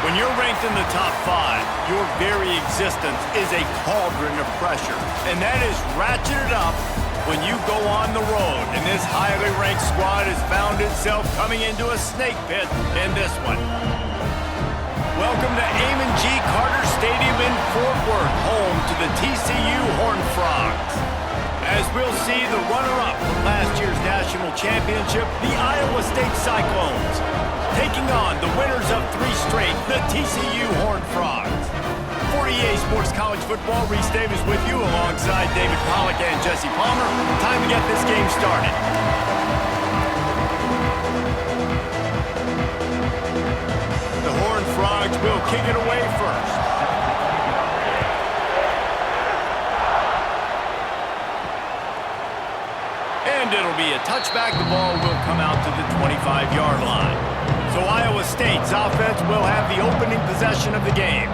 When you're ranked in the top 5, your very existence is a cauldron of pressure. And that is ratcheted up when you go on the road. And this highly ranked squad has found itself coming into a snake pit in this one. Welcome to Amon G. Carter Stadium in Fort Worth, home to the TCU Horned Frogs. As we'll see the runner-up from last year's national championship, the Iowa State Cyclones, taking on the winners of 3 straight, the TCU Horned Frogs. For EA Sports College Football, Reese Davis with you alongside David Pollack and Jesse Palmer. Time to get this game started. The Horned Frogs will kick it away first. And it'll be a touchback. The ball will come out to the 25-yard line. So Iowa State's offense will have the opening possession of the game.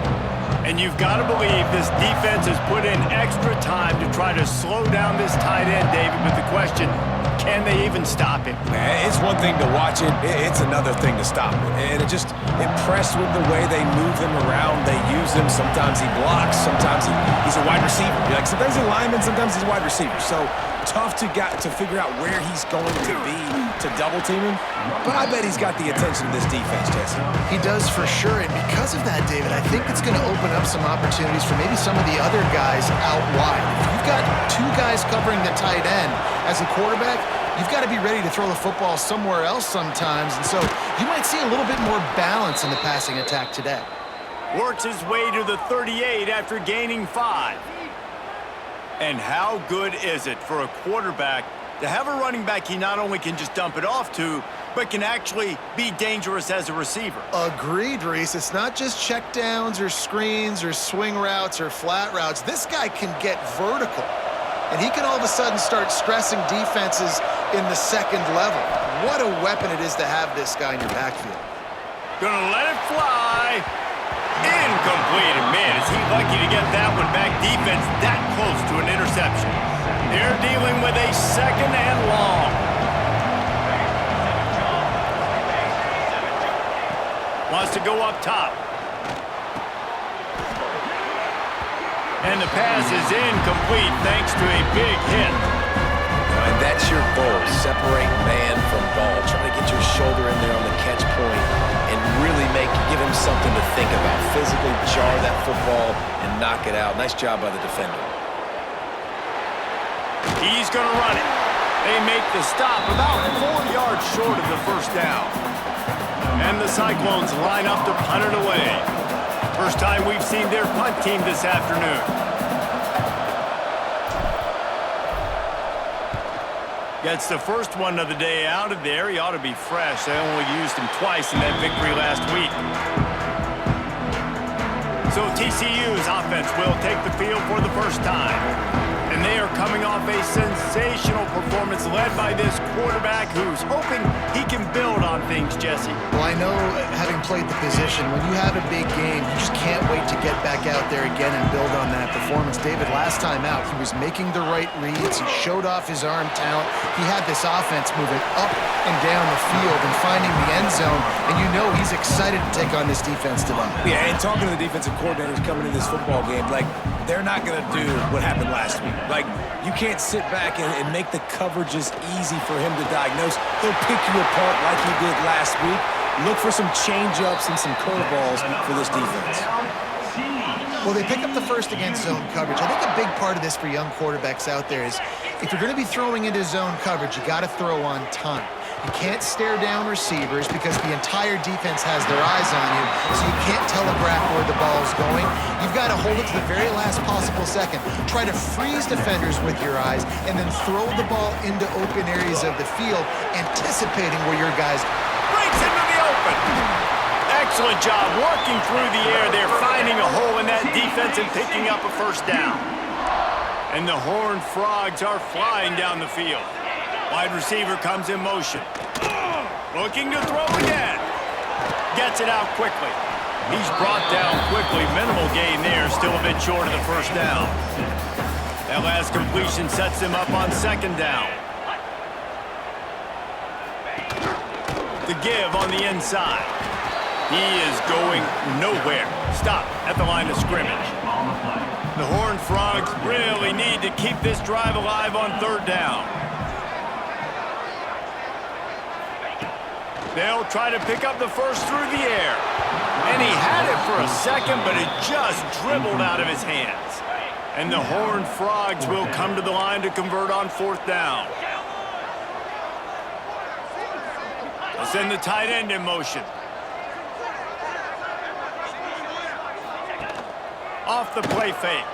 And you've got to believe this defense has put in extra time to try to slow down this tight end, David, with the question, can they even stop him? Man, it's one thing to watch it. It's another thing to stop it. And it just impressed with the way they move him around. They use him. Sometimes he blocks. Sometimes he's a wide receiver. Like sometimes he's a lineman. Sometimes he's a wide receiver. So tough to figure out where he's going to be to double team him. But I bet he's got the attention of this defense, Jesse. He does for sure. And because of that, David, I think it's going to open up some opportunities for maybe some of the other guys out wide. If you've got 2 guys covering the tight end as a quarterback, you've got to be ready to throw the football somewhere else sometimes. And so you might see a little bit more balance in the passing attack today. Works his way to the 38 after gaining 5. And how good is it for a quarterback to have a running back he not only can just dump it off to, but can actually be dangerous as a receiver? Agreed, Reese. It's not just checkdowns or screens or swing routes or flat routes. This guy can get vertical. And he can all of a sudden start stressing defenses in the second level. What a weapon it is to have this guy in your backfield. Gonna let it fly. Incomplete. And man, is he lucky to get that one back. Defense that close to an interception. They're dealing with a second and long. Wants to go up top. And the pass is incomplete thanks to a big hit. And that's your goal. Separate man from ball. Try to get your shoulder in there on the catch point and really give him something to think about. Physically jar that football and knock it out. Nice job by the defender. He's going to run it. They make the stop about 4 yards short of the first down. And the Cyclones line up to punt it away. First time we've seen their punt team this afternoon. Gets the first one of the day out of there. He ought to be fresh. They only used him twice in that victory last week. So TCU's offense will take the field for the first time. And they are coming off a sensational performance led by this quarterback who's hoping he can build on things, Jesse. Well, I know, having played the position, when you have a big game, you just can't wait to get back out there again and build on that performance. David, last time out, he was making the right reads. He showed off his arm talent. He had this offense moving up and down the field and finding the end zone. And you know he's excited to take on this defense today. Yeah, and talking to the defensive coordinators coming into this football game, like, they're not going to do what happened last week. Like, you can't sit back and make the coverages easy for him to diagnose. He'll pick you apart like he did last week. Look for some change-ups and some curveballs for this defense. Well, they pick up the first against zone coverage. I think a big part of this for young quarterbacks out there is if you're going to be throwing into zone coverage, you got to throw on time. You can't stare down receivers because the entire defense has their eyes on you, so you can't telegraph where the ball's going. You've got to hold it to the very last possible second. Try to freeze defenders with your eyes and then throw the ball into open areas of the field, anticipating where your guys Breaks into the open. Excellent job working through the air there, finding a hole in that defense and picking up a first down. And the Horned Frogs are flying down the field. Wide receiver comes in motion. Looking to throw again. Gets it out quickly. He's brought down quickly. Minimal gain there, still a bit short of the first down. That last completion sets him up on second down. The give on the inside. He is going nowhere. Stop at the line of scrimmage. The Horned Frogs really need to keep this drive alive on third down. They'll try to pick up the first through the air. And he had it for a second, but it just dribbled out of his hands. And the Horned Frogs will come to the line to convert on fourth down. They'll send the tight end in motion. Off the play fake.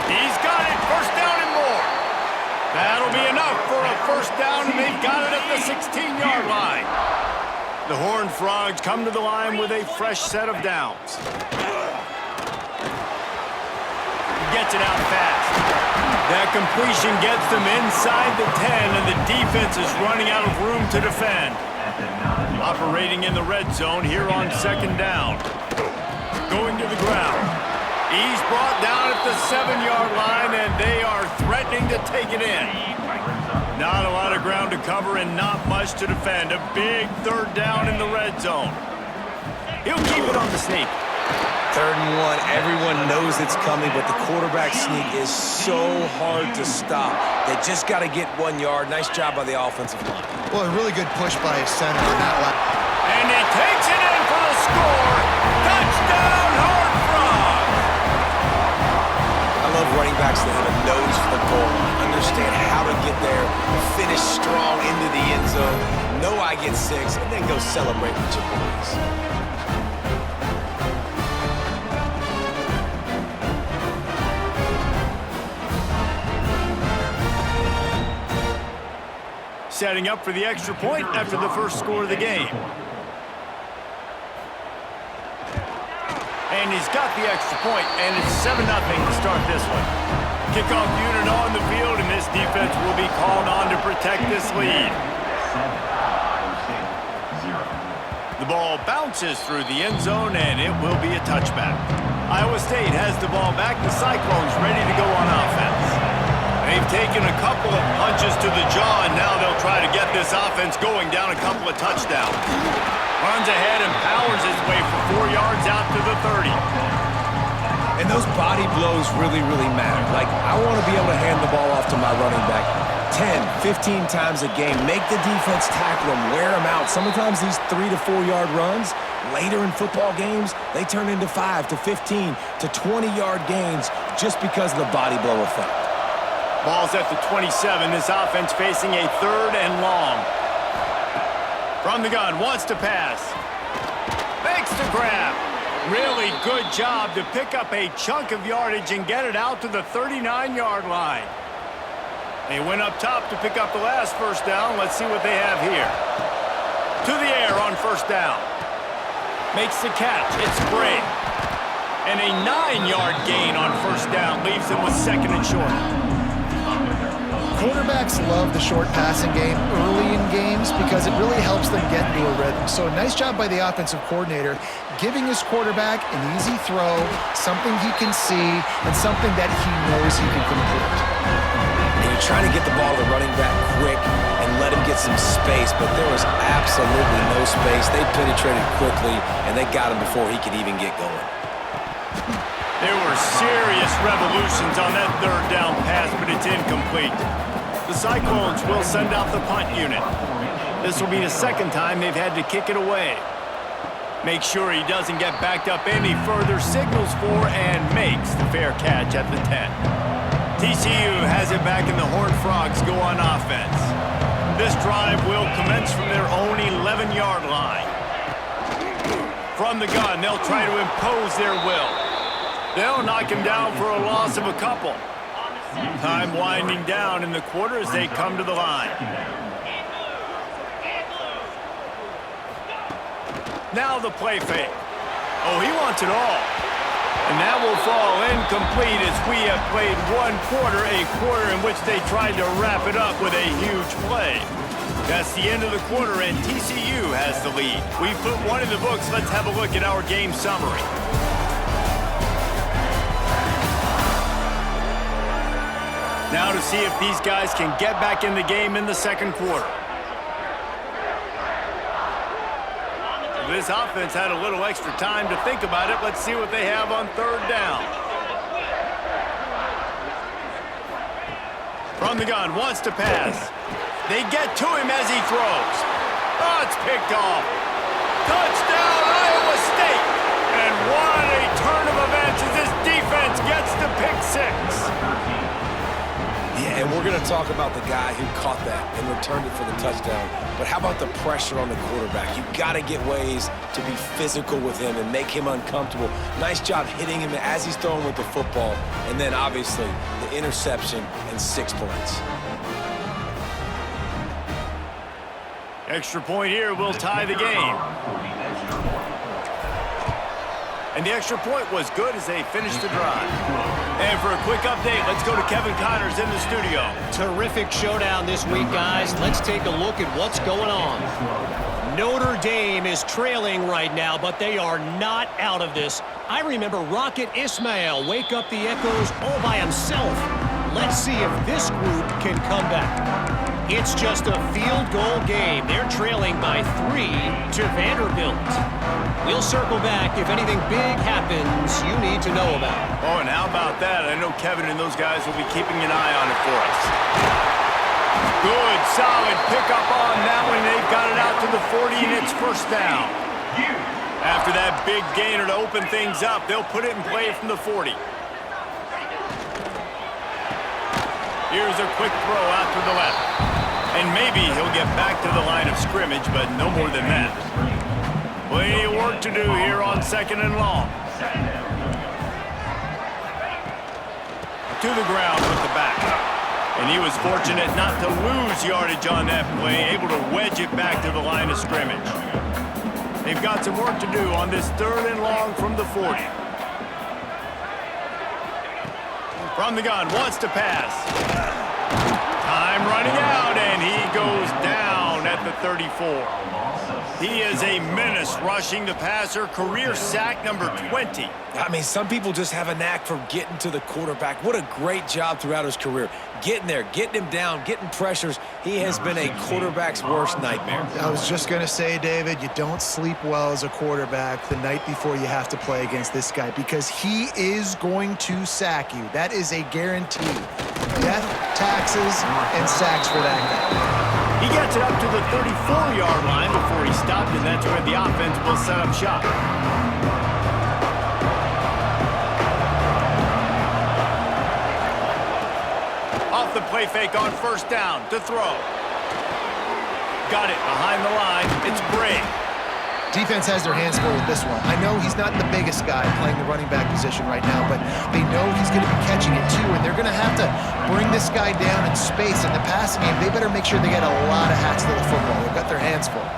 He's got it. First down and more. That'll be enough for a first down, and they've got it at the 16-yard line. The Horned Frogs come to the line with a fresh set of downs. Gets it out fast. That completion gets them inside the 10, and the defense is running out of room to defend. Operating in the red zone here on second down. Going to the ground. He's brought down at the 7-yard line, and they are threatening to take it in. Not a lot of ground to cover and not much to defend. A big third down in the red zone. He'll keep it on the sneak. 3rd and 1, everyone knows it's coming, but the quarterback sneak is so hard to stop. They just got to get 1 yard. Nice job by the offensive line. Well, a really good push by his center on that line. And he takes it in for the score. Touchdown, Horned Frogs! I love running backs that have a nose for the goal, understand how to get there, finish strong into the end zone, know I get 6, and then go celebrate with your boys. Setting up for the extra point after the first score of the game. And he's got the extra point, and it's 7-0 to start this one. Kickoff unit on the field, and this defense will be called on to protect this lead. The ball bounces through the end zone, and it will be a touchback. Iowa State has the ball back. The Cyclones ready to go on offense. They've taken a couple of punches to the jaw, and now they'll try to get this offense going down a couple of touchdowns. Runs ahead and powers his way for 4 yards out to the 30. And those body blows really, really matter. Like, I want to be able to hand the ball off to my running back 10, 15 times a game. Make the defense tackle them, wear them out. Sometimes these 3 to 4 yard runs, later in football games, they turn into 5 to 15 to 20-yard gains just because of the body blow effect. Ball's at the 27. This offense facing a 3rd and long. From the gun, wants to pass. Makes the grab. Really good job to pick up a chunk of yardage and get it out to the 39-yard line. They went up top to pick up the last first down. Let's see what they have here. To the air on first down. Makes the catch. It's Bray. And a 9-yard gain on first down leaves them with 2nd and short. Quarterbacks love the short passing game early in games because it really helps them get into a rhythm. So nice job by the offensive coordinator giving his quarterback an easy throw, something he can see, and something that he knows he can complete. And you're trying to get the ball to the running back quick and let him get some space, but there was absolutely no space. They penetrated quickly, and they got him before he could even get going. There were serious revolutions on that third down pass, but it's incomplete. The Cyclones will send out the punt unit. This will be the second time they've had to kick it away. Make sure he doesn't get backed up any further, signals for and makes the fair catch at the 10. TCU has it back, and the Horned Frogs go on offense. This drive will commence from their own 11-yard line. From the gun, they'll try to impose their will. They'll knock him down for a loss of a couple. Time winding down in the quarter as they come to the line. Now the play fake. Oh, he wants it all. And that will fall incomplete as we have played one quarter, a quarter in which they tried to wrap it up with a huge play. That's the end of the quarter, and TCU has the lead. We put one in the books. Let's have a look at our game summary. Now to see if these guys can get back in the game in the second quarter. This offense had a little extra time to think about it. Let's see what they have on third down. From the gun, wants to pass. They get to him as he throws. Oh, it's picked off. Touchdown, Iowa State. And what a turn of events as this defense gets the pick six. Yeah, and we're going to talk about the guy who caught that and returned it for the touchdown. But how about the pressure on the quarterback? You've got to get ways to be physical with him and make him uncomfortable. Nice job hitting him as he's throwing with the football. And then, obviously, the interception and 6 points. Extra point here will tie the game. And the extra point was good as they finished the drive. And for a quick update, let's go to Kevin Connors in the studio. Terrific showdown this week, guys. Let's take a look at what's going on. Notre Dame is trailing right now, but they are not out of this. I remember Rocket Ismail wake up the echoes all by himself. Let's see if this group can come back. It's just a field goal game. They're trailing by 3 to Vanderbilt. We'll circle back if anything big happens you need to know about. Oh, and how about that? I know Kevin and those guys will be keeping an eye on it for us. Good, solid pickup on that one. They've got it out to the 40, and it's first down. After that big gainer to open things up, they'll put it in play from the 40. Here's a quick throw out to the left. And maybe he'll get back to the line of scrimmage, but no more than that. Plenty of work to do here on second and long. To the ground with the back. And he was fortunate not to lose yardage on that play, able to wedge it back to the line of scrimmage. They've got some work to do on this third and long from the 40. From the gun, wants to pass. Time running out, and he goes down at the 34. He is a menace rushing the passer, career sack number 20. I mean, some people just have a knack for getting to the quarterback. What a great job throughout his career. Getting there, getting him down, getting pressures. He has been a quarterback's worst nightmare. I was just going to say, David, you don't sleep well as a quarterback the night before you have to play against this guy because he is going to sack you. That is a guarantee. Death, taxes, and sacks for that guy. He gets it up to the 34-yard line before he stopped, and that's where the offense will set up shop. Off the play fake on first down to throw. Got it behind the line. It's Bray. Defense has their hands full with this one. I know he's not the biggest guy playing the running back position right now, but they know he's going to be catching it too, and they're going to have to bring this guy down in space. In the passing game, they better make sure they get a lot of hats to the football. They've got their hands full.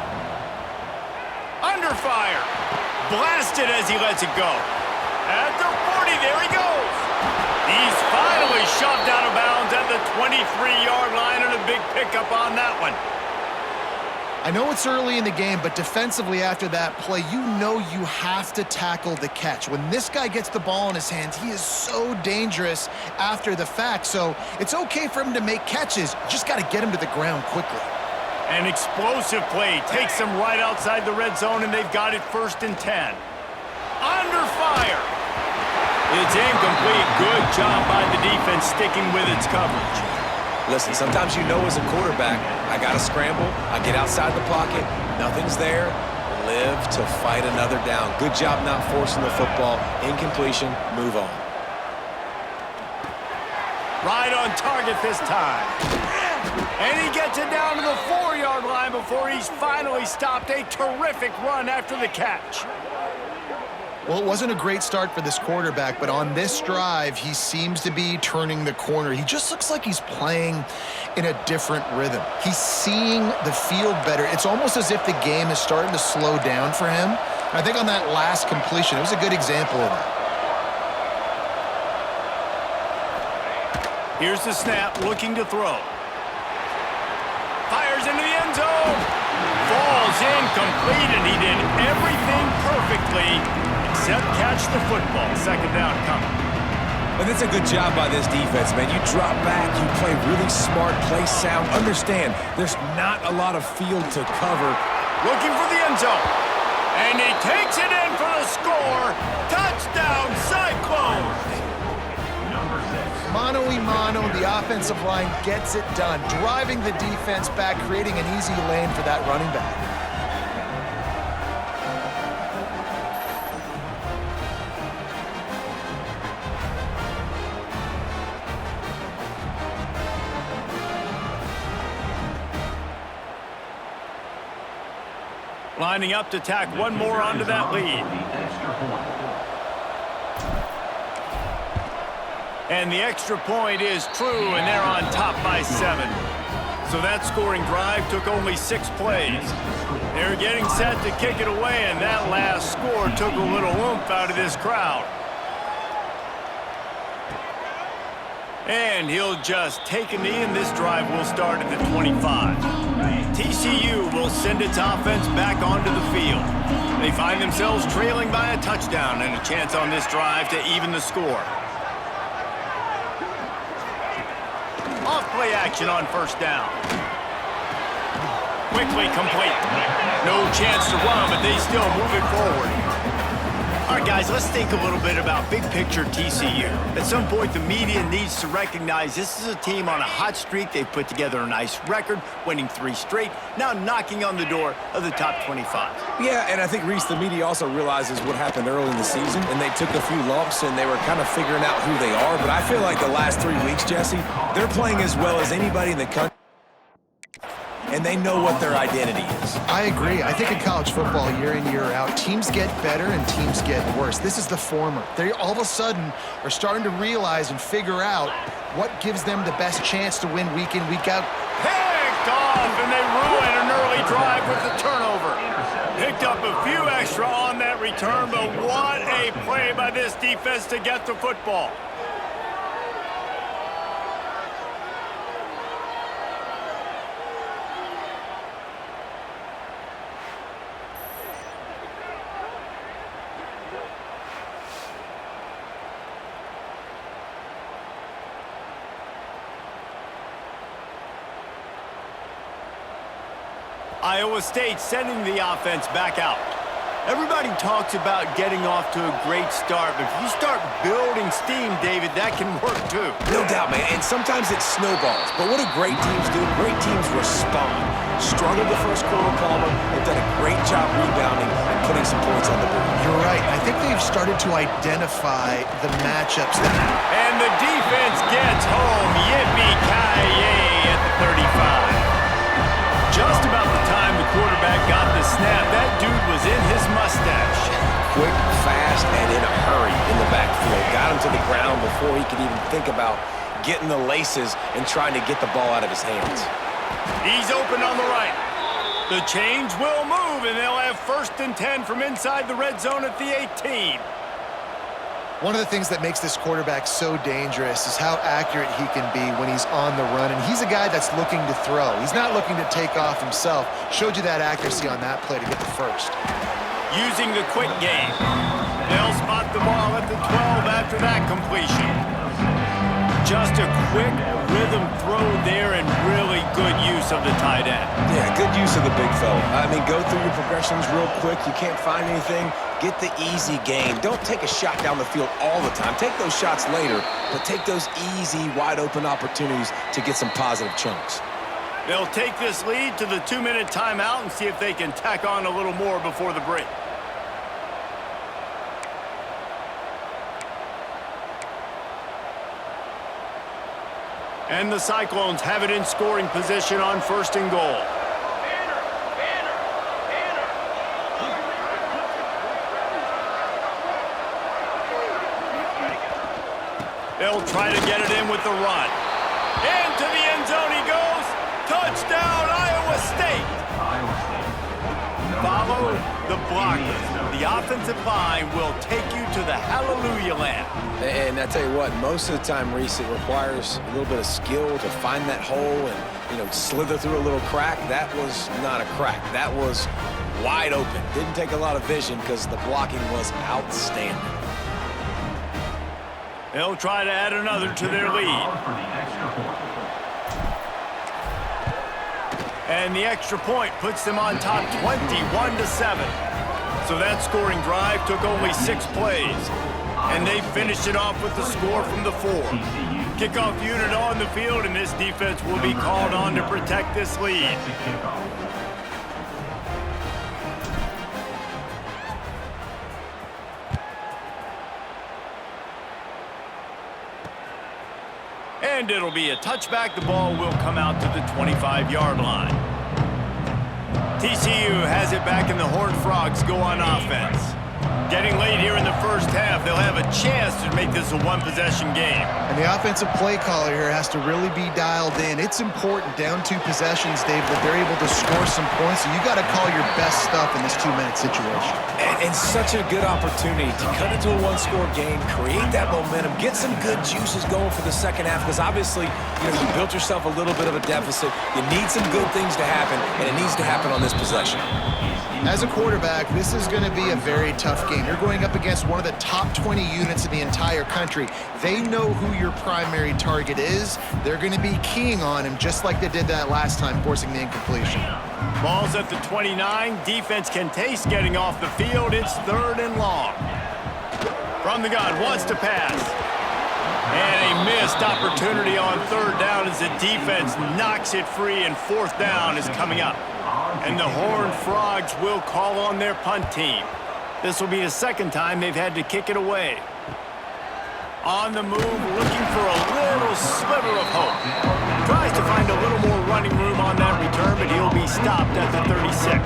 Under fire. Blasted as he lets it go. At the 40, there he goes. He's finally shoved out of bounds at the 23-yard line, and a big pickup on that one. I know it's early in the game, but defensively after that play, you know you have to tackle the catch. When this guy gets the ball in his hands, he is so dangerous after the fact. So it's okay for him to make catches. You just got to get him to the ground quickly. An explosive play takes them right outside the red zone, and they've got it 1st and 10. Under fire. It's incomplete. Good job by the defense sticking with its coverage. Listen, sometimes you know as a quarterback, I got to scramble, I get outside the pocket, nothing's there, live to fight another down. Good job not forcing the football. Incompletion, move on. Right on target this time. And he gets it down to the 4-yard line before he's finally stopped. A terrific run after the catch. Well, it wasn't a great start for this quarterback, but on this drive, he seems to be turning the corner. He just looks like he's playing in a different rhythm. He's seeing the field better. It's almost as if the game is starting to slow down for him. And I think on that last completion, it was a good example of that. Here's the snap, looking to throw. Fires into the end zone. Falls incomplete, and he did everything perfectly except catch the football. 2nd down coming. And that's a good job by this defense, man. You drop back, you play really smart, play sound. Understand, there's not a lot of field to cover. Looking for the end zone. And he takes it in for the score. Touchdown, Cyclones. Mano-a-mano, the offensive line gets it done, driving the defense back, creating an easy lane for that running back. Lining up to tack one more onto that lead. And the extra point is true, and they're on top by 7. So that scoring drive took only 6 plays. They're getting set to kick it away, and that last score took a little oomph out of this crowd. And he'll just take a knee, and this drive will start at the 25. TCU will send its offense back onto the field. They find themselves trailing by a touchdown and a chance on this drive to even the score. Off-play action on 1st down. Quickly complete. No chance to run, but they still move it forward. All right, guys, let's think a little bit about big picture TCU. At some point, the media needs to recognize this is a team on a hot streak. They've put together a nice record, winning 3 straight, now knocking on the door of the top 25. Yeah, and I think, Reese, the media also realizes what happened early in the season, and they took a few lumps, and they were kind of figuring out who they are. But I feel like the last 3 weeks, Jesse, they're playing as well as anybody in the country, and they know what their identity is. I agree. I think in college football, year in, year out, teams get better and teams get worse. This is the former. They all of a sudden are starting to realize and figure out what gives them the best chance to win week in, week out. Picked off, and they ruin an early drive with the turnover. Picked up a few extra on that return, but what a play by this defense to get the football. Iowa State sending the offense back out. Everybody talks about getting off to a great start, but if you start building steam, David, that can work too. No doubt, man, and sometimes it snowballs. But what do great teams do? Great teams respond. Struggled the first quarter, Palmer. They've done a great job rebounding and putting some points on the board. You're right. I think they've started to identify the matchups. And the defense gets home. Yippee-ki-yay at the 35. Just about the time the quarterback got the snap, that dude was in his mustache. Quick, fast, and in a hurry in the backfield. Got him to the ground before he could even think about getting the laces and trying to get the ball out of his hands. He's open on the right. The chains will move, and they'll have 1st and 10 from inside the red zone at the 18. One of the things that makes this quarterback so dangerous is how accurate he can be when he's on the run. And he's a guy that's looking to throw. He's not looking to take off himself. Showed you that accuracy on that play to get the first. Using the quick game. They'll spot the ball at the 12 after that completion. Just a quick rhythm throw there and really good use of the tight end. Yeah, good use of the big fella. I mean, go through your progressions real quick. You can't find anything. Get the easy gain. Don't take a shot down the field all the time. Take those shots later, but take those easy, wide-open opportunities to get some positive chunks. They'll take this lead to the 2-minute timeout and see if they can tack on a little more before the break. And the Cyclones have it in scoring position on 1st and goal. They'll try to get it in with the run. Into the end zone he goes. Touchdown, Iowa State. Follow the blockers. The offensive line will take you to the hallelujah land. And I tell you what, most of the time, Reese, it requires a little bit of skill to find that hole and, slither through a little crack. That was not a crack. That was wide open. Didn't take a lot of vision because the blocking was outstanding. They'll try to add another to their lead. And the extra point puts them on top 21-7. So that scoring drive took only 6 plays. And they finished it off with the score from the 4. Kickoff unit on the field, and this defense will be called on to protect this lead. And it'll be a touchback. The ball will come out to the 25-yard line. TCU has it back, and the Horned Frogs go on offense. Getting late here in the first half, they'll have a chance to make this a one-possession game. And the offensive play caller here has to really be dialed in. It's important, down 2 possessions, Dave, that they're able to score some points. So you got to call your best stuff in this 2-minute situation. And such a good opportunity to cut into a 1-score game, create that momentum, get some good juices going for the second half, because obviously, you built yourself a little bit of a deficit. You need some good things to happen, and it needs to happen on this possession. As a quarterback, this is going to be a very tough game. You're going up against one of the top 20 units in the entire country. They know who your primary target is. They're going to be keying on him just like they did that last time, forcing the incompletion. Ball's at the 29. Defense can taste getting off the field. It's 3rd and long. From the gun, wants to pass. And a missed opportunity on 3rd down as the defense knocks it free, and 4th down is coming up. And the Horned Frogs will call on their punt team. This will be the 2nd time they've had to kick it away. On the move, looking for a little sliver of hope. Tries to find a little more running room on that return, but he'll be stopped at the 36.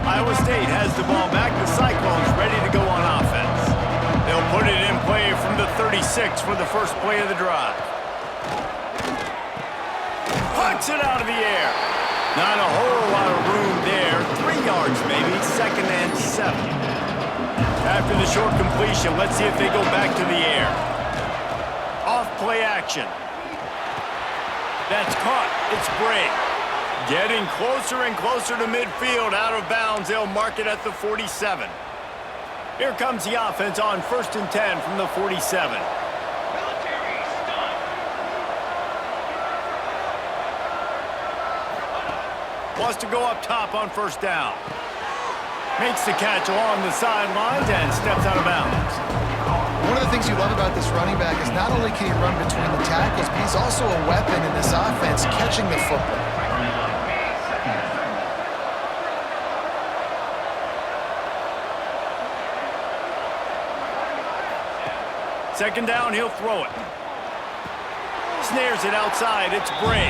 Iowa State has the ball back. The Cyclones ready to go on offense. They'll put it in play from the 36 for the first play of the drive. Punts it out of the air. Not a whole lot of room there. 3 yards maybe, 2nd and 7. After the short completion, let's see if they go back to the air. Off play action. That's caught. It's Bray. Getting closer and closer to midfield. Out of bounds. They'll mark it at the 47. Here comes the offense on 1st and 10 from the 47. Wants to go up top on 1st down. Makes the catch along the sidelines and steps out of bounds. One of the things you love about this running back is not only can he run between the tackles, but he's also a weapon in this offense catching the football. Second down, he'll throw it. Snares it outside. It's Bray.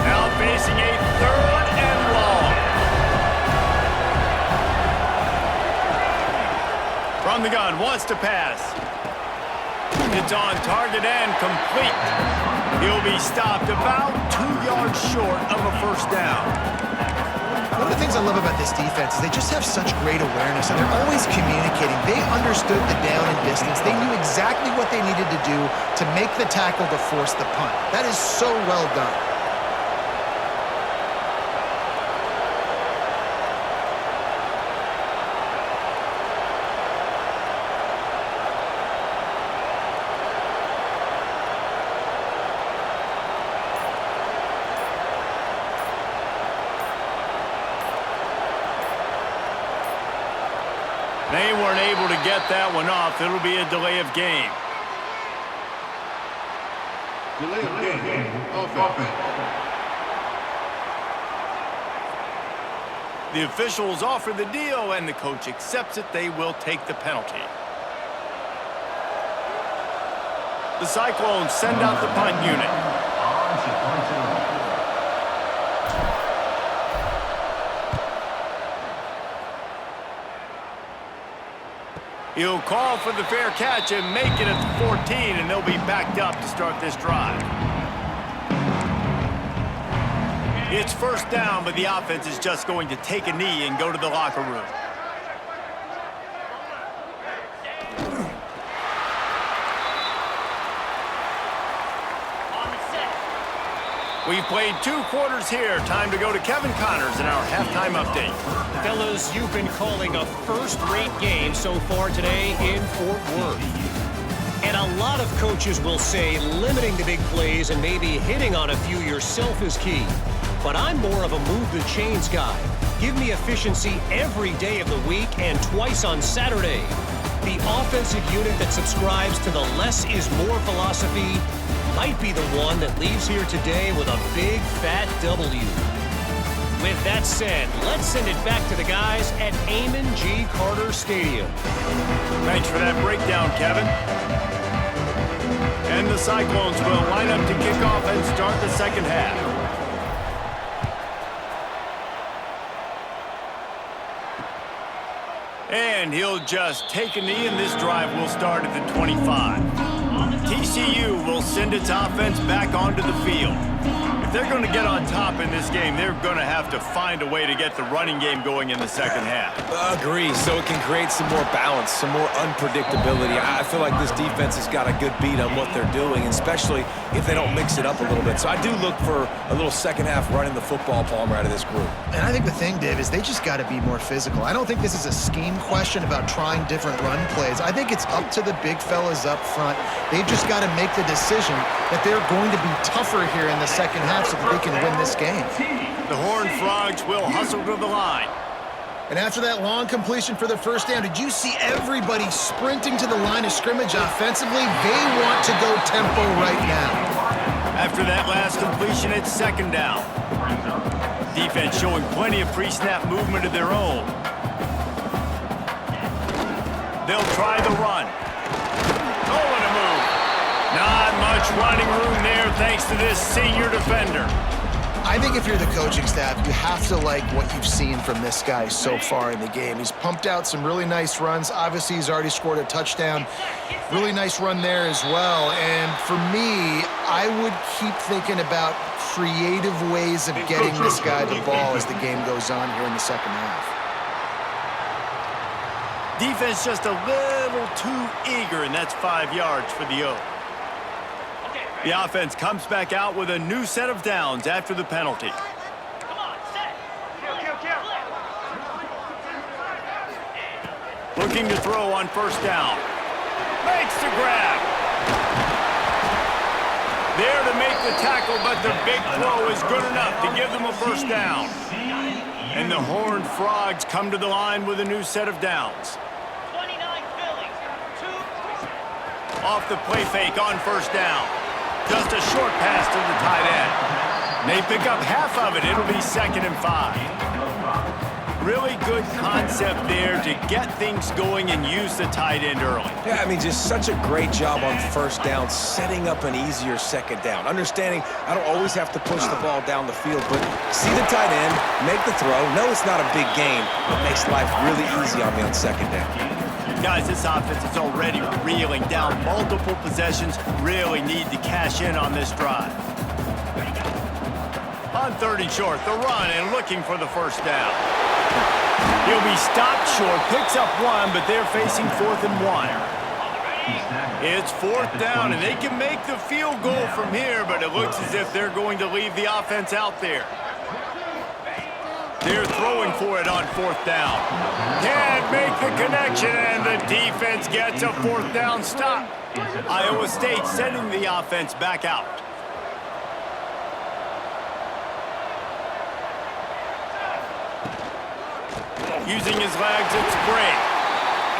Now facing a 3rd and long. From the gun, wants to pass. It's on target and complete. He'll be stopped about 2 yards short of a 1st down. One of the things I love about this defense is they just have such great awareness, and they're always communicating. They understood the down and distance. They knew exactly what they needed to do to make the tackle to force the punt. That is so well done. They weren't able to get that one off. It'll be a delay of game. Delay of game. Offense. The officials offer the deal, and the coach accepts it. They will take the penalty. The Cyclones send out the punt unit. He'll call for the fair catch and make it at the 14, and they'll be backed up to start this drive. It's first down, but the offense is just going to take a knee and go to the locker room. We've played 2 quarters here. Time to go to Kevin Connors in our halftime update. Fellas, you've been calling a first-rate game so far today in Fort Worth. And a lot of coaches will say limiting the big plays and maybe hitting on a few yourself is key. But I'm more of a move-the-chains guy. Give me efficiency every day of the week and twice on Saturday. The offensive unit that subscribes to the less is more philosophy might be the one that leaves here today with a big, fat W. With that said, let's send it back to the guys at Amon G. Carter Stadium. Thanks for that breakdown, Kevin. And the Cyclones will line up to kick off and start the second half. And he'll just take a knee, and this drive will start at the 25. TCU will send its offense back onto the field. If they're going to get on top in this game, they're going to have to find a way to get the running game going in the second half. Agree, so it can create some more balance, some more unpredictability. I feel like this defense has got a good beat on what they're doing, especially if they don't mix it up a little bit. So I do look for a little second half running the football, Palmer, out of this group. And I think the thing, Dave, is they just got to be more physical. I don't think this is a scheme question about trying different run plays. I think it's up to the big fellas up front. They've just got to make the decision that they're going to be tougher here in the second half so that they can win this game. The Horned Frogs will hustle to the line. And after that long completion for the first down, did you see everybody sprinting to the line of scrimmage offensively? They want to go tempo right now. After that last completion, it's second down. Defense showing plenty of pre-snap movement of their own. They'll try the run. Oh, and a move. Not much running room there thanks to this senior defender. I think if you're the coaching staff, you have to like what you've seen from this guy so far in the game. He's pumped out some really nice runs. Obviously, he's already scored a touchdown. Really nice run there as well. And for me, I would keep thinking about creative ways of getting this guy the ball as the game goes on here in the second half. Defense just a little too eager, and that's 5 yards for the O. The offense comes back out with a new set of downs after the penalty. Looking to throw on first down. Makes the grab. There to make the tackle, but the big throw is good enough to give them a first down. And the Horned Frogs come to the line with a new set of downs. Off the play fake on first down. Just a short pass to the tight end. They pick up half of it. It'll be 2nd and 5. Really good concept there to get things going and use the tight end early. Yeah, I mean, just such a great job on first down, setting up an easier second down. Understanding I don't always have to push the ball down the field, but see the tight end, make the throw. No, it's not a big gain, but makes life really easy on me on second down. Guys, this offense is already reeling down multiple possessions. Really need to cash in on this drive. On 3rd and short, the run and looking for the first down. He'll be stopped short, picks up 1, but they're facing 4th and 1. It's 4th down, and they can make the field goal from here, but it looks as if they're going to leave the offense out there. They're throwing for it on 4th down. Can't make the connection, and the defense gets a 4th down stop. Iowa State sending the offense back out. Using his legs, it's great.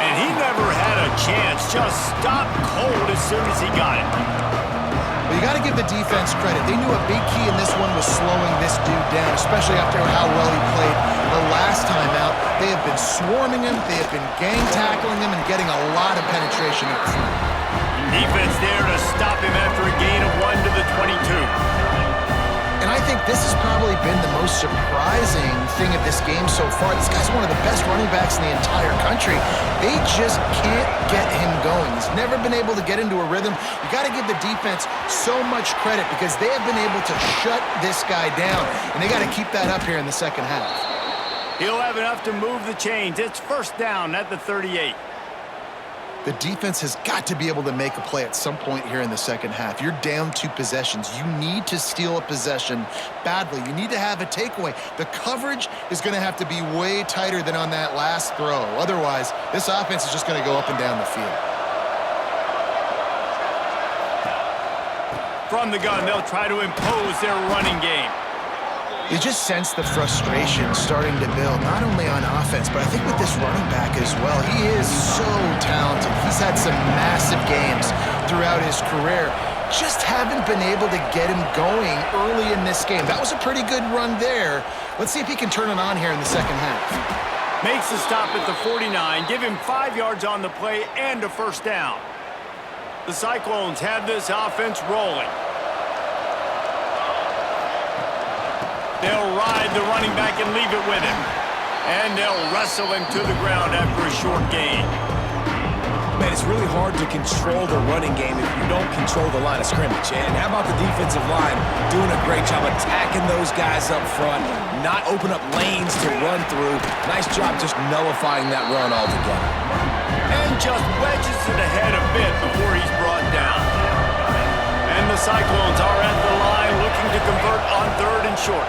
And he never had a chance. Just stopped cold as soon as he got it. Well, you got to give the defense credit. They knew a big key in this one was slowing this dude down, especially after how well he played the last time out. They have been swarming him. They have been gang tackling him and getting a lot of penetration up front. Defense there to stop him after a gain of 1 to the 22. And I think this has probably been the most surprising thing of this game so far. This guy's one of the best running backs in the entire country. They just can't get him going. He's never been able to get into a rhythm. You got to give the defense so much credit because they have been able to shut this guy down, and they got to keep that up here in the second half. He'll have enough to move the chains. It's 1st down at the 38. The defense has got to be able to make a play at some point here in the second half. You're down 2 possessions. You need to steal a possession badly. You need to have a takeaway. The coverage is going to have to be way tighter than on that last throw. Otherwise, this offense is just going to go up and down the field. From the gun, they'll try to impose their running game. You just sense the frustration starting to build, not only on offense, but I think with this running back as well. He is so talented. He's had some massive games throughout his career. Just haven't been able to get him going early in this game. That was a pretty good run there. Let's see if he can turn it on here in the second half. Makes the stop at the 49, give him 5 yards on the play and a 1st down. The Cyclones have this offense rolling. They'll ride the running back and leave it with him. And they'll wrestle him to the ground after a short gain. Man, it's really hard to control the running game if you don't control the line of scrimmage. And how about the defensive line doing a great job attacking those guys up front, not open up lanes to run through. Nice job just nullifying that run altogether. And just wedges it ahead a bit before he's brought down. And the Cyclones are at the line looking to convert on 3rd and short.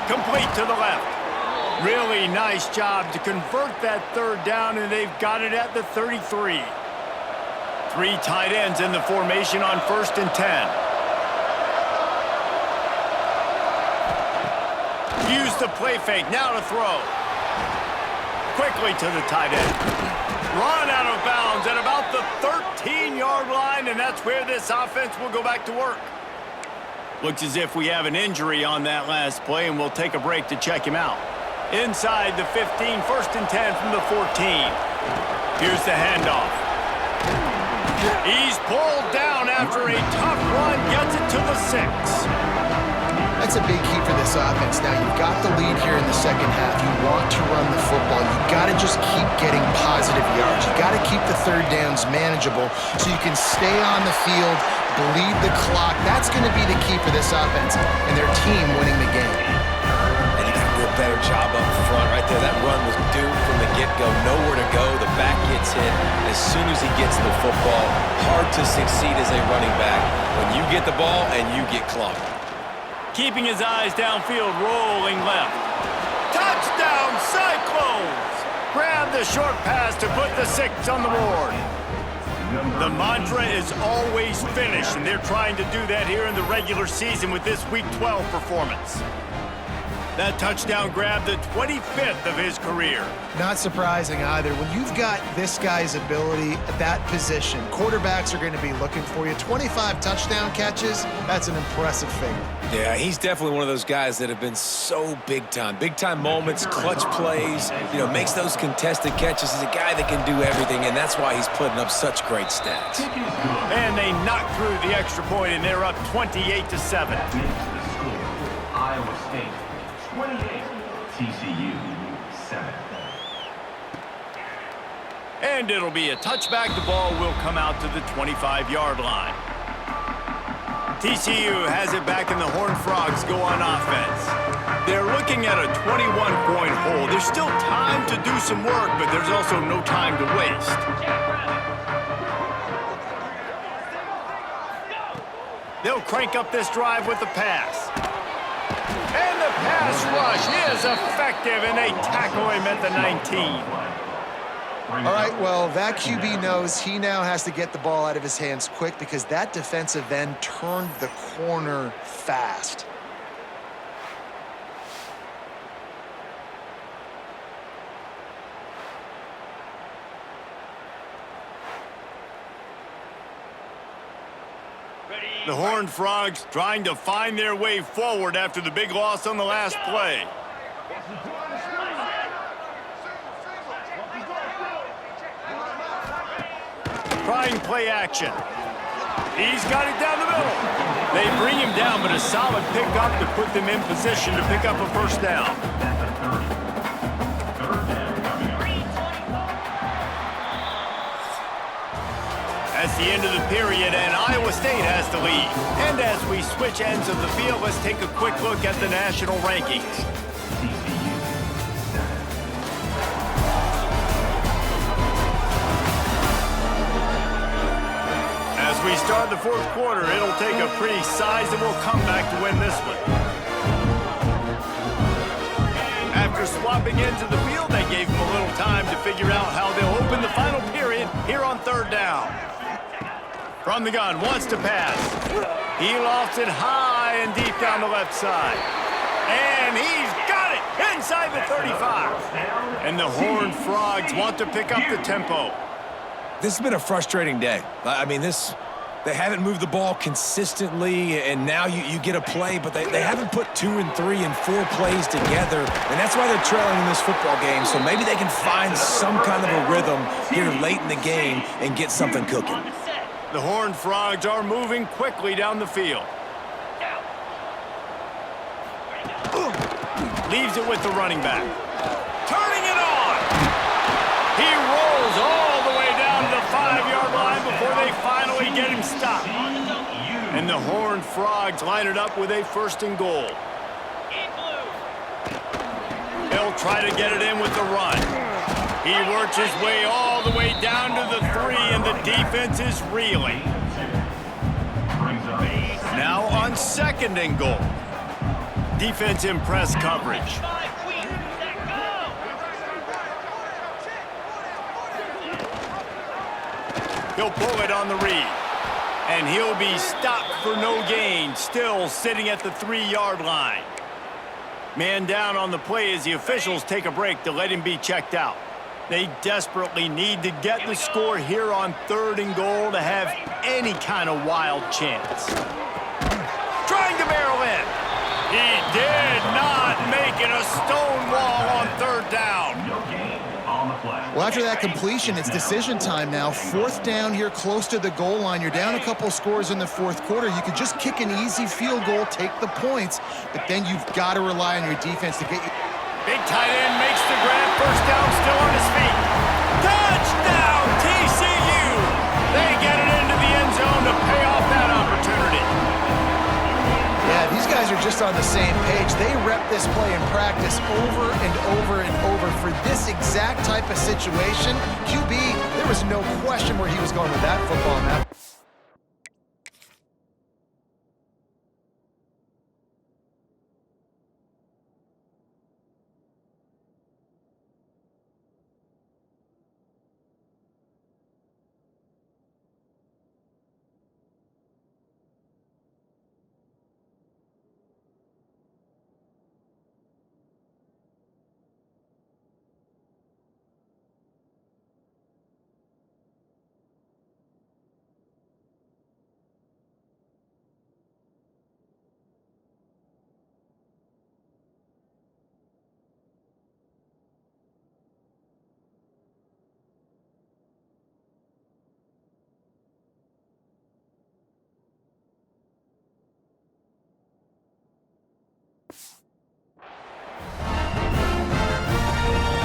Complete to the left. Really nice job to convert that 3rd down, and they've got it at the 33. 3 tight ends in the formation on 1st and 10. Use the play fake, now to throw. Quickly to the tight end. Run out of bounds at about the 13-yard line, and that's where this offense will go back to work. Looks as if we have an injury on that last play, and we'll take a break to check him out. Inside the 15, 1st and 10 from the 14. Here's the handoff. He's pulled down after a tough run, gets it to the 6. That's a big key for this offense. Now, you've got the lead here in the second half. You want to run the football. You've got to just keep getting positive yards. You've got to keep the 3rd downs manageable so you can stay on the field, bleed the clock. That's going to be the key for this offense and their team winning the game. And you got to do a better job up front right there. That run was doomed from the get-go. Nowhere to go. The back gets hit as soon as he gets the football. Hard to succeed as a running back when you get the ball and you get clumped. Keeping his eyes downfield, rolling left. Touchdown, Cyclones! Grab the short pass to put the 6 on the board. The mantra is always finish, and they're trying to do that here in the regular season with this Week 12 performance. That touchdown grabbed the 25th of his career. Not surprising either. When you've got this guy's ability at that position, quarterbacks are going to be looking for you. 25 touchdown catches, that's an impressive figure. Yeah, he's definitely one of those guys that have been so big time. Big time moments, clutch plays, makes those contested catches. He's a guy that can do everything, and that's why he's putting up such great stats. And they knock through the extra point, and they're up 28-7. Iowa State 28, TCU 7. And it'll be a touchback. The ball will come out to the 25-yard line. TCU has it back and the Horned Frogs go on offense. They're looking at a 21-point hole. There's still time to do some work, but there's also no time to waste. They'll crank up this drive with the pass. And the pass rush is effective, and they tackle him at the 19. All right, well, that QB knows he now has to get the ball out of his hands quick because that defensive end turned the corner fast. The Horned Frogs trying to find their way forward after the big loss on the last play. Trying play action. He's got it down the middle. They bring him down, but a solid pickup to put them in position to pick up a first down. That's the end of the period, and Iowa State has the lead. And as we switch ends of the field, let's take a quick look at the national rankings. As we start the fourth quarter, it'll take a pretty sizable comeback to win this one. After swapping into the field, they gave him a little time to figure out how they'll open the final period here on third down. From the gun, wants to pass. He lofts it high and deep down the left side. And he's got it inside the 35. And the Horned Frogs want to pick up the tempo. This has been a frustrating day. I mean, they haven't moved the ball consistently, and now you get a play, but they haven't put 2 and 3 and 4 plays together, and that's why they're trailing in this football game. So maybe they can find some kind of a rhythm here late in the game and get something cooking. The Horned Frogs are moving quickly down the field. Leaves it with the running back. Turning it on! He rolls all the way down to the 5-yard line before they finally get him stopped. And the Horned Frogs line it up with a first and goal. They'll try to get it in with the run. He works his way all the way down to the 3, and the defense is reeling. Now on second and goal. Defense in press coverage. He'll pull it on the read. And he'll be stopped for no gain, still sitting at the 3-yard line. Man down on the play as the officials take a break to let him be checked out. They desperately need to get the score here on third and goal to have any kind of wild chance. Trying to barrel in. He did not make it a stone wall on third down. Well, after that completion, it's decision time now. Fourth down here close to the goal line. You're down a couple scores in the fourth quarter. You could just kick an easy field goal, take the points, but then you've got to rely on your defense to get you. Big tight end makes the grab. First down, still on his feet. Touchdown, TCU! They get it into the end zone to pay off that opportunity. Yeah, these guys are just on the same page. They rep this play in practice over and over and over for this exact type of situation. QB, there was no question where he was going with that football now.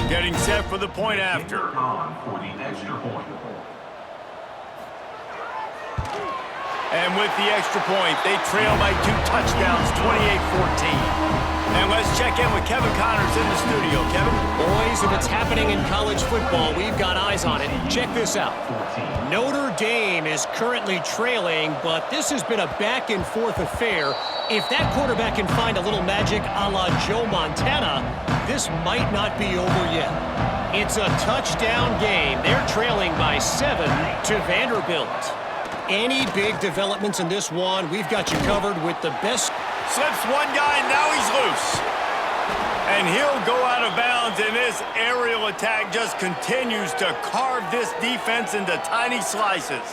Getting set for the point after. For the extra point. And with the extra point, they trail by 2 touchdowns, 28-14. And let's check in with Kevin Connors in the studio. Kevin? Boys, if it's happening in college football, we've got eyes on it. Check this out. Notre Dame is currently trailing, but this has been a back-and-forth affair. If that quarterback can find a little magic a la Joe Montana, this might not be over yet. It's a touchdown game. They're trailing by 7 to Vanderbilt. Any big developments in this one, we've got you covered with the best. Slips one guy, now he's loose. And he'll go out of bounds, and this aerial attack just continues to carve this defense into tiny slices.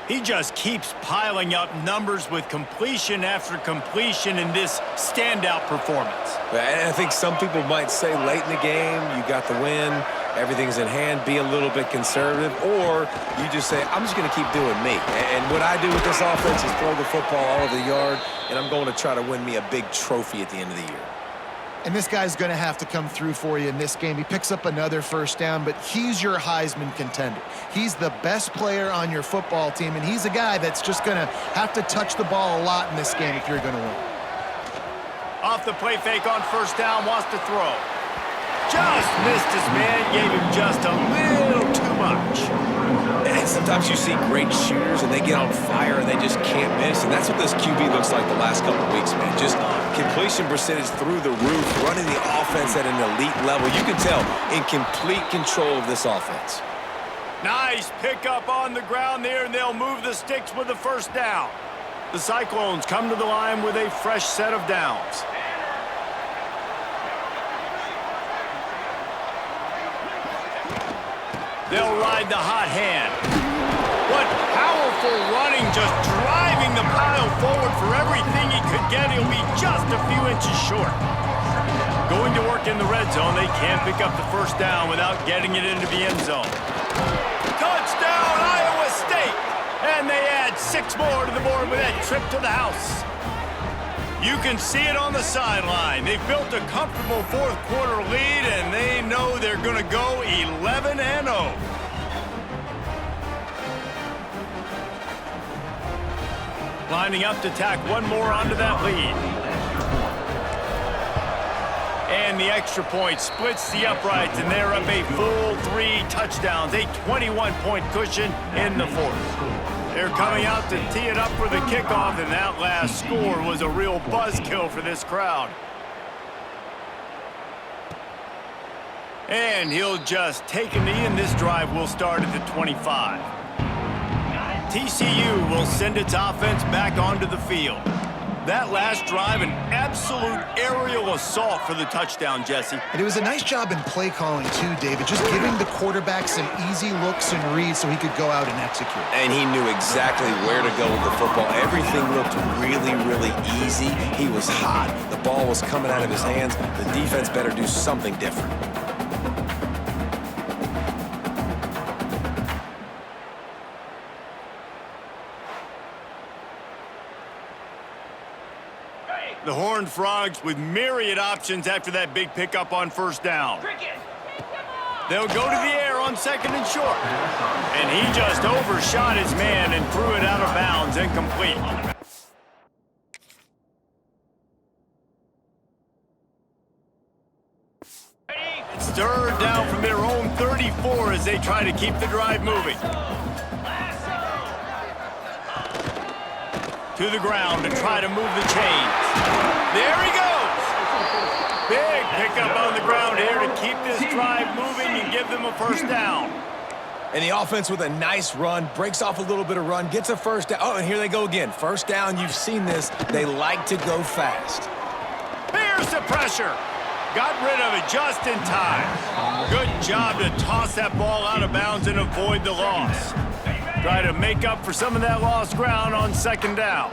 He just keeps piling up numbers with completion after completion in this standout performance. And I think some people might say late in the game, you got the win, everything's in hand, be a little bit conservative, or you just say, I'm just going to keep doing me. And what I do with this offense is throw the football all over the yard, and I'm going to try to win me a big trophy at the end of the year. And this guy's going to have to come through for you in this game. He picks up another first down, but he's your Heisman contender. He's the best player on your football team, and he's a guy that's just going to have to touch the ball a lot in this game if you're going to win. Off the play fake on first down, wants to throw. Just missed his man, gave him just a little too much. And sometimes you see great shooters, and they get on fire, and they just can't miss. And that's what this QB looks like the last couple of weeks, man. Just completion percentage through the roof, running the offense at an elite level. You can tell in complete control of this offense. Nice pickup on the ground there, and they'll move the sticks with the first down. The Cyclones come to the line with a fresh set of downs. They'll ride the hot hand. What powerful running, just driving the pile forward for everything he could get. He'll be just a few inches short. Going to work in the red zone, they can't pick up the first down without getting it into the end zone. Touchdown, Iowa State! And they add 6 more to the board with that trip to the house. You can see it on the sideline. They've built a comfortable fourth-quarter lead, and they know they're going to go 11-0. Lining up to tack one more onto that lead. And the extra point splits the uprights, and they're up a full 3 touchdowns, a 21-point cushion in the fourth. They're coming out to tee it up for the kickoff, and that last score was a real buzzkill for this crowd. And he'll just take a knee, and this drive will start at the 25. TCU will send its offense back onto the field. That last drive, an absolute aerial assault for the touchdown, Jesse. And it was a nice job in play calling, too, David, just giving the quarterback some easy looks and reads so he could go out and execute. And he knew exactly where to go with the football. Everything looked really, really easy. He was hot. The ball was coming out of his hands. The defense better do something different. The Horned Frogs with myriad options after that big pickup on first down. They'll go to the air on second and short. And he just overshot his man and threw it out of bounds, incomplete. It's third down from their own 34 as they try to keep the drive moving. To the ground to try to move the chains. There he goes! Big pickup on the ground here to keep this drive moving and give them a first down. And the offense with a nice run, breaks off a little bit of run, gets a first down. Oh, and here they go again. First down, you've seen this. They like to go fast. Here's the pressure. Got rid of it just in time. Good job to toss that ball out of bounds and avoid the loss. Try to make up for some of that lost ground on second down.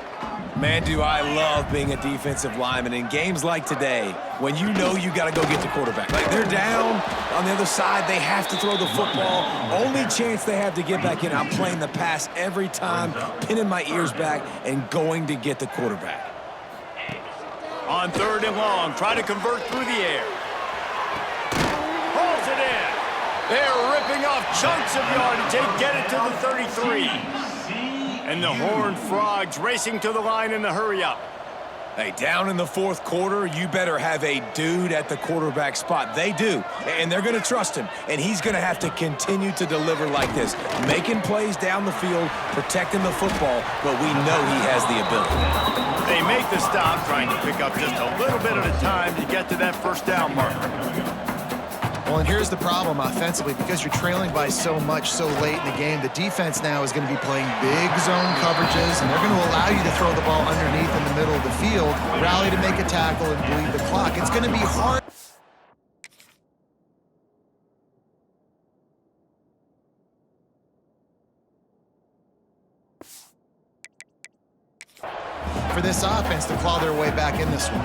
Man, do I love being a defensive lineman in games like today when you know you got to go get the quarterback. Like, they're down on the other side. They have to throw the football. Only chance they have to get back in. I'm playing the pass every time, pinning my ears back and going to get the quarterback. On third and long, try to convert through the air. Pulls it in. They're ripping off chunks of yardage. They get it to the 33. And the Horned Frogs racing to the line in the hurry-up. Hey, down in the fourth quarter, you better have a dude at the quarterback spot. They do, and they're going to trust him. And he's going to have to continue to deliver like this, making plays down the field, protecting the football, but we know he has the ability. They make the stop, trying to pick up just a little bit at a time to get to that first down marker. Well, and here's the problem offensively. Because you're trailing by so much so late in the game, the defense now is going to be playing big zone coverages, and they're going to allow you to throw the ball underneath in the middle of the field, rally to make a tackle, and bleed the clock. It's going to be hard. For this offense to claw their way back in this one.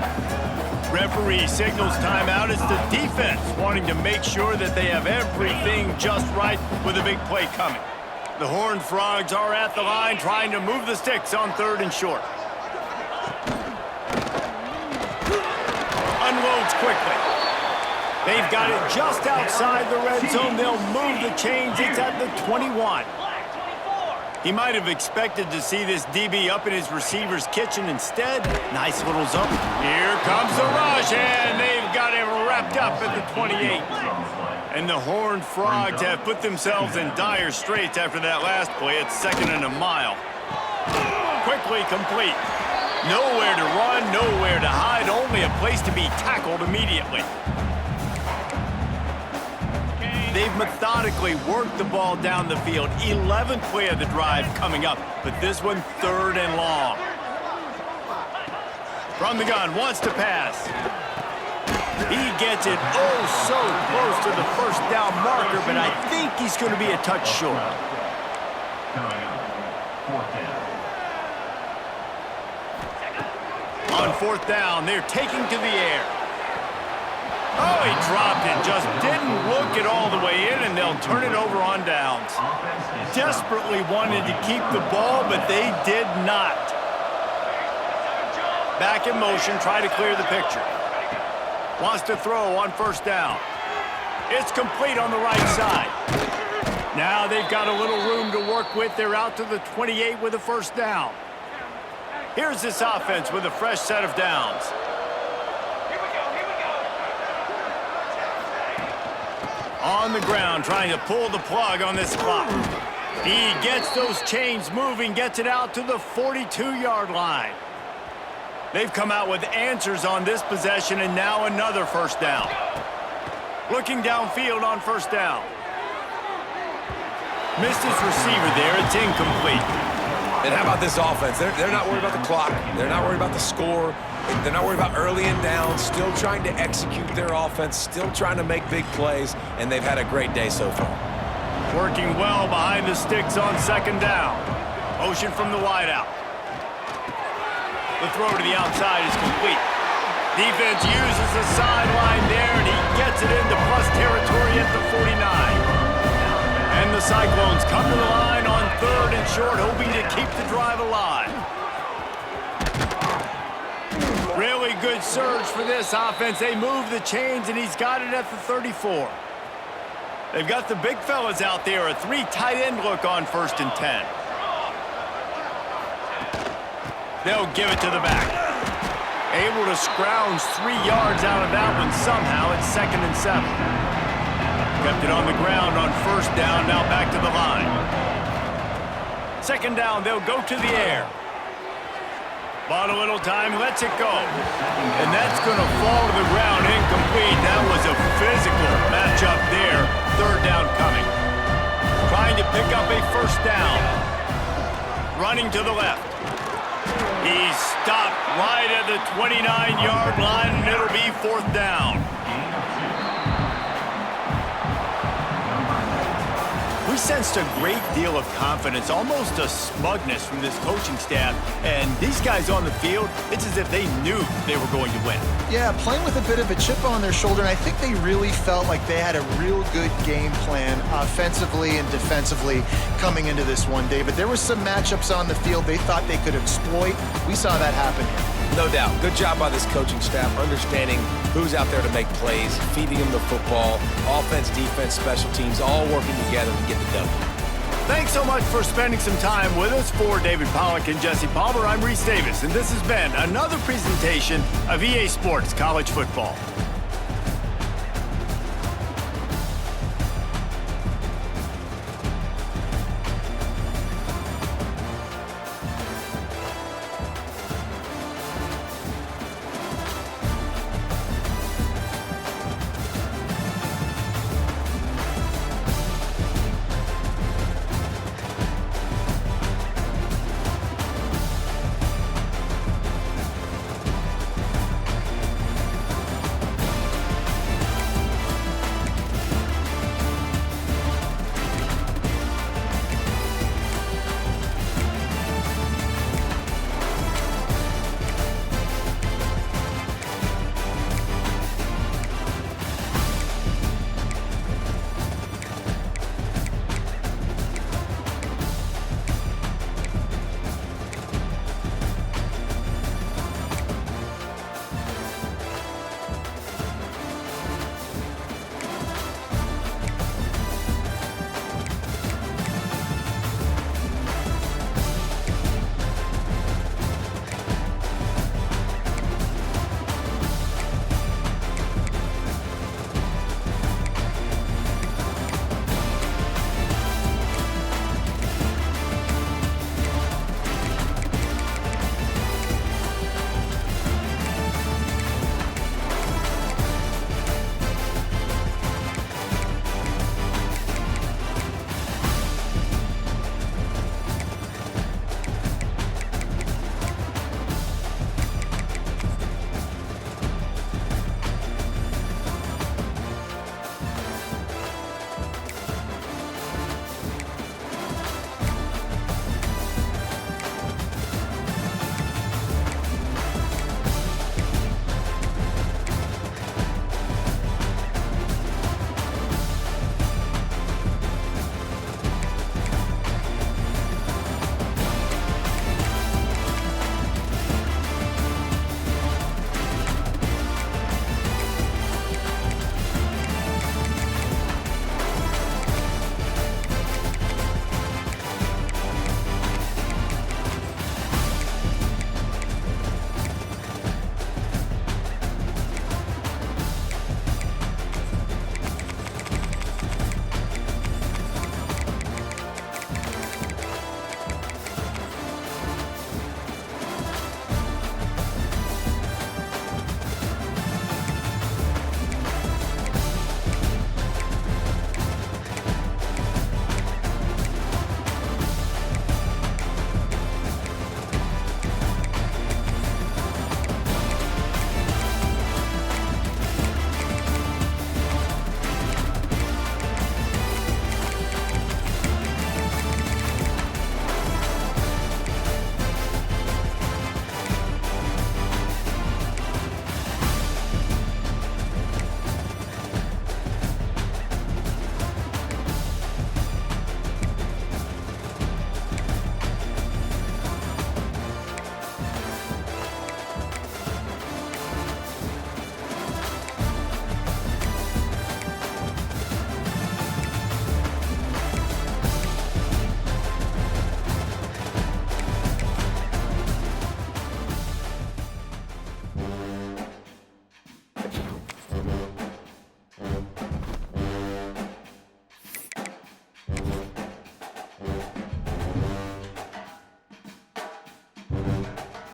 Referee signals timeout. It's the defense wanting to make sure that they have everything just right with a big play coming. The Horned Frogs are at the line trying to move the sticks on 3rd and short. Unloads quickly. They've got it just outside the red zone. They'll move the chains. It's at the 21. He might have expected to see this DB up in his receiver's kitchen. Instead, nice little zone. Here comes the rush, and they've got him wrapped up at the 28. And the Horned Frogs have put themselves in dire straits after that last play. It's 2nd and a mile. Quickly complete. Nowhere to run, nowhere to hide, only a place to be tackled immediately. They've methodically worked the ball down the field. 11th play of the drive coming up, but this one 3rd and long. From the gun, wants to pass. He gets it oh so close to the first down marker, but I think he's going to be a touch short. On 4th down, they're taking to the air. Oh, he dropped it, just didn't look it all the way in, and they'll turn it over on downs. Desperately wanted to keep the ball, but they did not. Back in motion, try to clear the picture. Wants to throw on 1st down. It's complete on the right side. Now they've got a little room to work with. They're out to the 28 with a 1st down. Here's this offense with a fresh set of downs. On the ground, trying to pull the plug on this clock. He gets those chains moving, gets it out to the 42-yard line. They've come out with answers on this possession, and now another 1st down. Looking downfield on 1st down. Missed his receiver there. It's incomplete. And how about this offense? They're not worried about the clock. They're not worried about the score. They're not worried about early and down. Still trying to execute their offense. Still trying to make big plays. And they've had a great day so far. Working well behind the sticks on 2nd down. Motion from the wideout. The throw to the outside is complete. Defense uses the sideline there, and he gets it into plus territory at the 49. And the Cyclones come to the line on 3rd and short, hoping to keep the drive alive. Really good surge for this offense. They move the chains, and he's got it at the 34. They've got the big fellas out there, a 3 tight end look on 1st and 10. They'll give it to the back. Able to scrounge 3 yards out of that one somehow. It's 2nd and 7. Kept it on the ground on 1st down, now back to the line. 2nd down, they'll go to the air. Bought a little time, lets it go. And that's going to fall to the ground, incomplete. That was a physical matchup there. 3rd down coming. Trying to pick up a 1st down. Running to the left. He's stopped right at the 29-yard line, and it'll be 4th down. We sensed a great deal of confidence, almost a smugness from this coaching staff. And these guys on the field, it's as if they knew they were going to win. Yeah, playing with a bit of a chip on their shoulder, and I think they really felt like they had a real good game plan offensively and defensively coming into this one, David. There were some matchups on the field they thought they could exploit. We saw that happen here. No doubt. Good job by this coaching staff, understanding who's out there to make plays, feeding them the football, offense, defense, special teams, all working together to get the W. Thanks so much for spending some time with us. For David Pollack and Jesse Palmer, I'm Reese Davis, and this has been another presentation of EA Sports College Football.